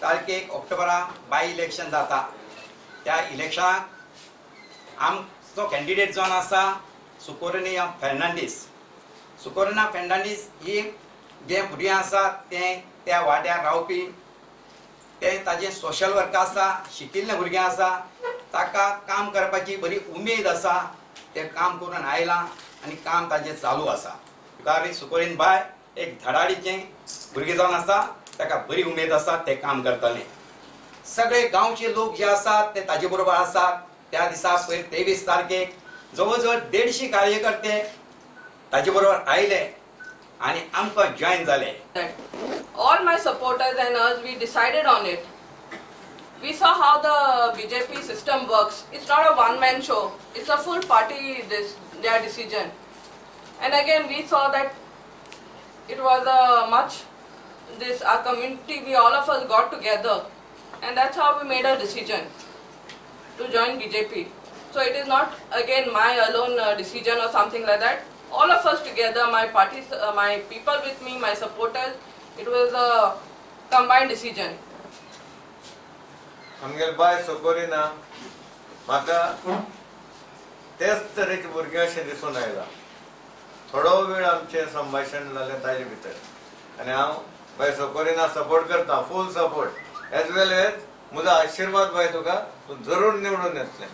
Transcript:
तारखेक ऑक्टोबराक by election जाता। त्या इलेक्शनाक आमचो कॅन्डिडेट जो आसा सुकोरनिया फेर्नांडीस। सुकोरनिया फेर्नांडीस ही जे भुरगीं आसा ते त्या वाड्यार रावपी ते ताजे सोशल वर्क आसा, शिकिल्ले भुरगें आसा, ताका काम करपाची बरी उमेद आसा, ते काम करून आयलां आनी काम ताजें चालू आसा। तुका सुकोरीन बाय एक धडाडीचें भुरगें जावन आसा, ताका बरी उमेद आसा ते काम करतले। सगळे गांवचे लोक जे आसात ते ताजे बरोबर आसात। त्या दिसा पयर 23 तारखेक जवळ जवळ 150 कार्यकर्ते ताजे बरोबर आयले आणि आमकां जॉइन जाले। All my supporters and us, we decided on it. We saw how the BJP system works. It's not a one-man show. It's a full party their decision. And again, we saw that it was our community, we all of us got together, and that's how we made a decision to join BJP. So it is not again my alone decision or something like that. All of us together, my parties, my people with me, my supporters, it was a combined decision. आमगेल बाय सोकोरिना म्हाका तेच तरेचे भुरगे अशें दिसून आयला। थोडो वेळ आमचें संभाशण जालें ताजे भितर आनी हांव बाय सोकोरिना सपोर्ट करता, फूल सपोर्ट, एज वेल एज म्हजो आशिर्वाद बाय तुका, तूं जरूर निवडून येतलें।